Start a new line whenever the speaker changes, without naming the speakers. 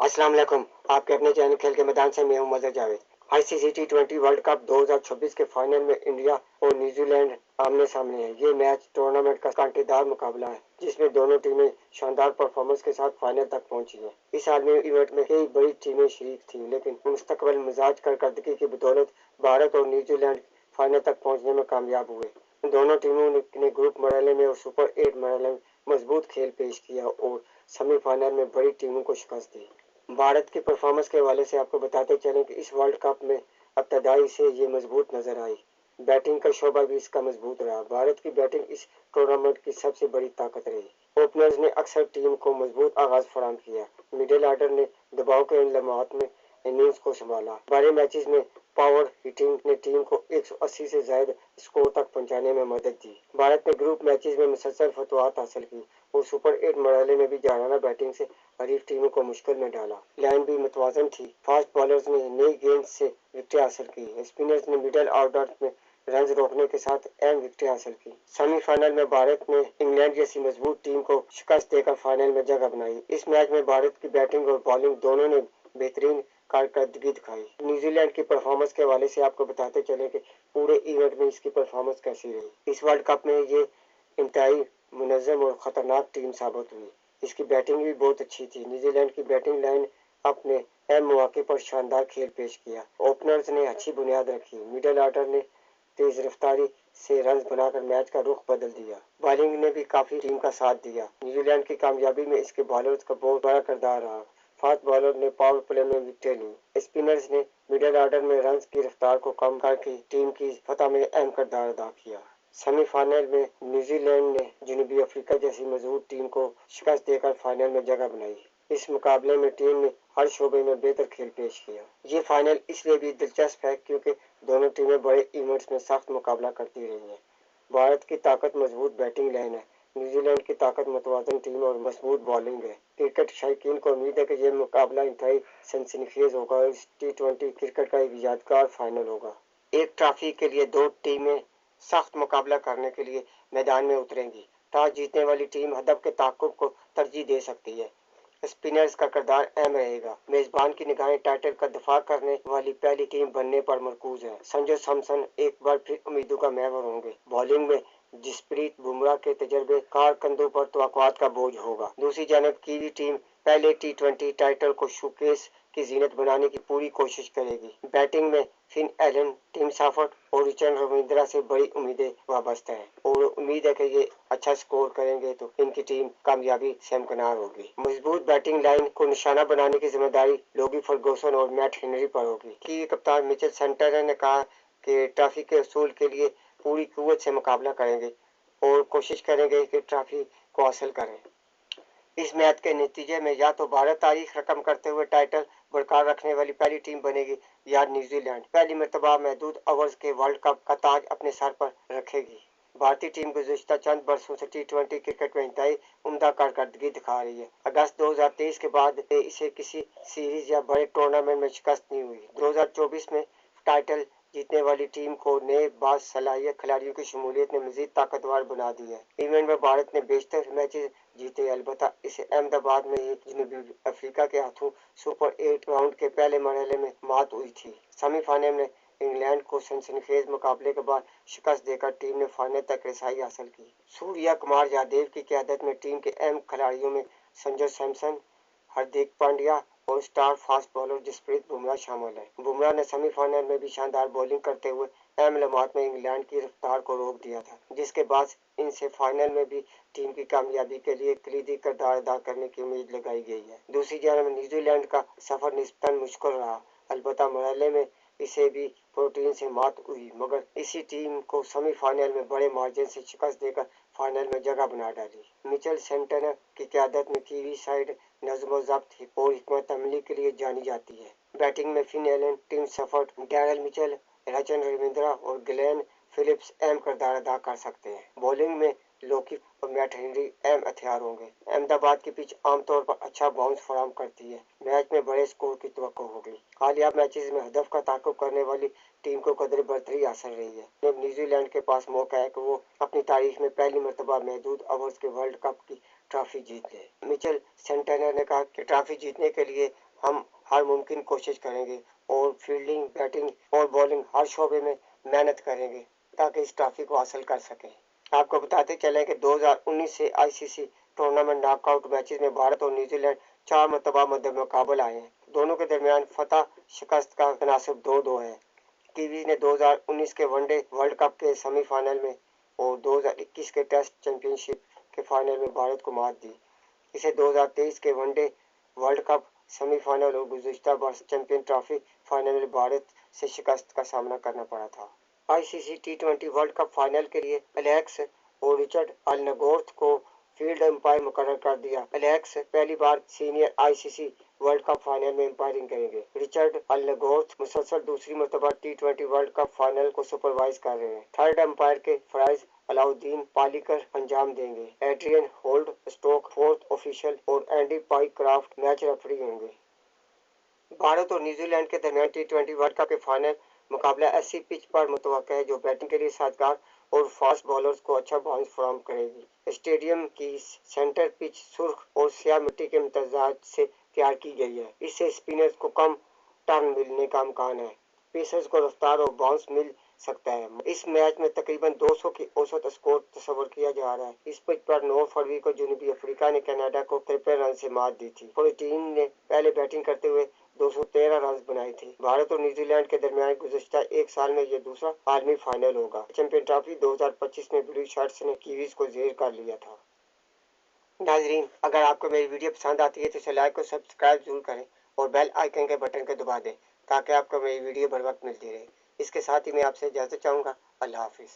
अस्सलाम वालेकुम। आपके अपने चैनल खेल के मैदान से मैं हूं Mazhar Javed. ICC T20 world cup 2026 के फाइनल में इंडिया और न्यूजीलैंड आमने सामने है। ये मैच टूर्नामेंट का कांटेदार मुकाबला है जिसमें दोनों टीमें शानदार परफॉर्मेंस के साथ फाइनल तक पहुंची है। इस आलमी इवेंट में कई बड़ी टीमें शरीक थी, लेकिन मुस्तकबिल मिजाज कारकर्दगी की बदौलत भारत और न्यूजीलैंड फाइनल तक पहुंचने में कामयाब हुए। दोनों टीमों ने ग्रुप मरहले में और सुपर 8 मरहले में मजबूत खेल पेश किया और सेमीफाइनल में बड़ी टीमों को शिकस्त दी। भारत की परफॉर्मेंस के हवाले से आपको बताते चलें कि इस वर्ल्ड कप में इब्तदाई से ये मजबूत नजर आई। बैटिंग का शोबा भी इसका मजबूत रहा। भारत की बैटिंग इस टूर्नामेंट की सबसे बड़ी ताकत रही। ओपनर्स ने अक्सर टीम को मजबूत आगाज फराहम किया। मिडिल ऑर्डर ने दबाव के इन लम्हात में इनिंग्स को संभाला। बड़े मैचेस में पावर हिटिंग ने टीम को 180 से ज्यादा स्कोर तक पहुंचाने में मदद दी। भारत ने ग्रुप मैचेस में मुसलसल फतवाहत हासिल की और सुपर 8 मरहले में भी जानाना बैटिंग से हरीफ टीमों को मुश्किल में डाला। लाइन भी मुतवाजन थी। फास्ट बॉलर्स ने नई गेंद से विकेटें हासिल की। स्पिनर्स ने मिडिल ऑर्डर में रन रोकने के साथ अहम विकेटें हासिल की। सेमीफाइनल में भारत ने इंग्लैंड जैसी मजबूत टीम को शिकस्त देकर फाइनल में जगह बनाई। इस मैच में भारत की बैटिंग और बॉलिंग दोनों ने बेहतरीन कारकर्दगी दिखाई। न्यूजीलैंड की परफॉर्मेंस के हवाले से आपको बताते चले कि पूरे इवेंट में इसकी परफॉर्मेंस कैसी रही। इस वर्ल्ड कप में ये इंतहाई मुनज़्ज़म और खतरनाक टीम साबित हुई। इसकी बैटिंग भी बहुत अच्छी थी। न्यूजीलैंड की बैटिंग लाइन अपने अहम मौके पर शानदार खेल पेश किया। ओपनर्स ने अच्छी बुनियाद रखी। मिडिल ऑर्डर ने तेज रफ्तारी से रन बनाकर मैच का रुख बदल दिया। बॉलिंग ने भी काफी टीम का साथ दिया। न्यूजीलैंड की कामयाबी में इसके बॉलर्स का बहुत बड़ा किरदार रहा। फास्ट बॉलर ने पावर प्ले में विकेटें ली। स्पिनर्स ने मिडिल ऑर्डर में रन की रफ्तार को कम करके टीम की फतह में अहम किरदार अदा किया। सेमीफाइनल में न्यूजीलैंड ने जनूबी अफ्रीका जैसी मजबूत टीम को शिकस्त देकर फाइनल में जगह बनाई। इस मुकाबले में टीम ने हर शोबे में बेहतर खेल पेश किया। ये फाइनल इसलिए भी दिलचस्प है क्योंकि दोनों टीमें बड़े इवेंट्स में सख्त मुकाबला करती रही हैं। भारत की ताकत मजबूत बैटिंग लाइन है। न्यूजीलैंड की ताकत मुतवाज़न टीम और मजबूत बॉलिंग है। क्रिकेट शौकीन को उम्मीद है कि यह मुकाबला इंतहाई सनसनीखेज होगा और इस T20 क्रिकेट का एक यादगार फाइनल होगा। एक ट्रॉफी के लिए दो टीमें सख्त मुकाबला करने के लिए मैदान में उतरेंगी। टॉस जीतने वाली टीम हदफ के ताक़ुब को तरजीह दे सकती है। स्पिनर्स का किरदार अहम रहेगा। मेजबान की निगाहें टाइटल का दफा करने वाली पहली टीम बनने पर मरकूज है। संजू सैमसन एक बार फिर उम्मीदों का महवर होंगे। बॉलिंग में जसप्रीत बुमराह के तजर्बे कार कंधों पर तवक्कुआत का बोझ होगा। दूसरी जानब कीवी टीम पहले T20 टाइटल को शोकेस की जीनत बनाने की पूरी कोशिश करेगी। बैटिंग में फिन एलन, टिम सॉफर्ट और रिचर्ड रविंद्रा से बड़ी उम्मीदें वाबस्ता हैं और उम्मीद है कि ये अच्छा स्कोर करेंगे तो इनकी टीम कामयाबी से हमकिनार होगी। मजबूत बैटिंग लाइन को निशाना बनाने की जिम्मेदारी लोगी फर्गूसन और मैट हेनरी पर होगी। की कप्तान मिचेल सेंटनर ने कहा कि ट्रॉफी के असूल के लिए पूरी कुव्वत से मुकाबला करेंगे और कोशिश करेंगे कि ट्रॉफी को हासिल करें। इस मैच के नतीजे में या तो भारत तारीख रकम करते हुए टाइटल बरकरार रखने वाली पहली टीम बनेगी या न्यूजीलैंड पहली मरतबा महदूद ओवर्स के वर्ल्ड कप का ताज अपने सर पर रखेगी। भारतीय टीम गुज़िश्ता चंद बरसों से T20 क्रिकेट में इंतहाई उम्दा कारकर्दगी दिखा रही है। अगस्त 2023 के बाद इसे किसी सीरीज या बड़े टूर्नामेंट में शिकस्त नहीं हुई। 2024 में टाइटल जीतने वाली टीम को नए बासलाहियत खिलाड़ियों की शमूलियत ने मजीद ताकतवर बना दी है। इवेंट में भारत ने बेशतर मैचेस जीते, अलबत्ता इसे अहमदाबाद में ही जनूबी अफ्रीका के हाथों सुपर 8 राउंड के पहले मरहले में मात हुई थी। सेमीफाइनल में इंग्लैंड को सनसनीखेज मुकाबले के बाद शिकस्त देकर टीम ने फाइनल तक रसाई हासिल की। सूर्या कुमार यादव की क़यादत में टीम के अहम खिलाड़ियों में संजू सैमसन, हार्दिक पांड्या और star fast bowler Jasprit Bumrah शामिल है। बुमराह ने सेमीफाइनल में भी शानदार बॉलिंग करते हुए अहम लम्हात में इंग्लैंड की रफ्तार को रोक दिया था, जिसके बाद इनसे फाइनल में भी टीम की कामयाबी के लिए कलीदी किरदार अदा करने की उम्मीद लगाई गई है। दूसरी जानब न्यूजीलैंड का सफर निस्बतन मुश्किल रहा, अलबत्ता मरहले में इसे भी प्रोटीन से मात हुई, मगर इसी टीम को सेमीफाइनल में बड़े मार्जिन से शिकस्त देकर फाइनल में जगह बना डाली। मिचेल सेंटनर की क़यादत में कीवी साइड नज़्म-ओ-ज़ब्त और हिकमत अमली के लिए जानी जाती है। बैटिंग में Finn Allen, Tim Seifert, Daryl Mitchell, Richard Ravindra और ग्लेन फिलिप्स अहम किरदार अदा कर सकते हैं। बॉलिंग में लोकी और मैट हेनरी अहम हथियार होंगे। अहमदाबाद की पिच आमतौर पर अच्छा बाउंस फराहम करती है। मैच में बड़े स्कोर की तवक्को होगी। हालिया मैचेस में हदफ का ताक़ुब करने वाली टीम को कदर बरतरी हासिल रही है। अब न्यूजीलैंड के पास मौका है कि वो अपनी तारीख में पहली मरतबा महदूद ओवर्स के वर्ल्ड कप की ट्रॉफी जीत ले। मिचेल सेंटेनर ने कहा कि ट्रॉफी जीतने के लिए हम हर मुमकिन कोशिश करेंगे और फील्डिंग, बैटिंग और बॉलिंग हर शोबे में मेहनत करेंगे ताकि इस ट्रॉफी को हासिल कर सकें। आपको बताते चलें कि 2019 से आईसीसी टूर्नामेंट नॉकआउट मैचेस में भारत और न्यूजीलैंड 4 मरतबा मध्य मुकाबला आए हैं। दोनों के दरमियान फतह शिकस्त का तनासब 2-2 है। कीवीज ने 2019 के वनडे वर्ल्ड कप के सेमीफाइनल में और 2021 के टेस्ट चैंपियनशिप के फाइनल में भारत को मात दी। इसे 2023 के वनडे वर्ल्ड कप सेमीफाइनल और गुज़िश्ता वर्ष चैंपियन ट्रॉफी फाइनल में भारत से शिकस्त का सामना करना पड़ा था। आईसीसी टी20 वर्ल्ड कप फाइनल के लिए एलेक्स और रिचर्ड अलनगोर्थ को फील्ड एम्पायर मुकर्रर कर दिया। एलेक्स पहली बार senior ICC world cup final में एम्पायरिंग करेंगे। रिचर्ड अलनगोर्थ मुसलसल दूसरी मरतबा टी20 वर्ल्ड कप फाइनल को सुपरवाइज कर रहे हैं। थर्ड एम्पायर के फराइज अलाउद्दीन पालीकर अंजाम देंगे। Adrian Holdstock fourth official और एंडी पाइक्राफ्ट मैच रेफरी होंगे। भारत और न्यूजीलैंड के दरमियान टी20 वर्ल्ड कप के फाइनल मुकाबला ऐसी पिच पर मुतवक्का है जो बैटिंग के लिए साजगार और फास्ट बॉलर्स को अच्छा बाउंस फराहम करेगी। स्टेडियम की सेंटर पिच सुर्ख और स्याह मिट्टी के इम्तजाज से तैयार की गई है। इससे स्पिनर्स को कम टर्न मिलने का इम्कान है। पेसर्स को रफ्तार और बाउंस मिल सकता है। इस मैच में तकरीबन 200 की औसत स्कोर तस्वर किया जा रहा है। इस पिच पर 9 फरवरी को जनूबी अफ्रीका ने कनाडा को 53 रन से मात दी थी। पूरी टीम ने पहले बैटिंग करते हुए 213 रन बनाए थे। भारत और न्यूजीलैंड के दरमियान गुज़श्ता एक साल में यह दूसरा आलमी फाइनल होगा। चैंपियन ट्रॉफी 2025 में ब्लू शर्ट्स ने कीवीज को जेर कर लिया था। नाजरीन, अगर आपको मेरी वीडियो पसंद आती है तो इसे लाइक और सब्सक्राइब जरूर करें और बेल आइकन के बटन को दबा दें ताकि आपको मेरी वीडियो बर वक्त मिलती रहे। इसके साथ ही मैं आपसे इजाज़त चाहूँगा। अल्लाह हाफिज़।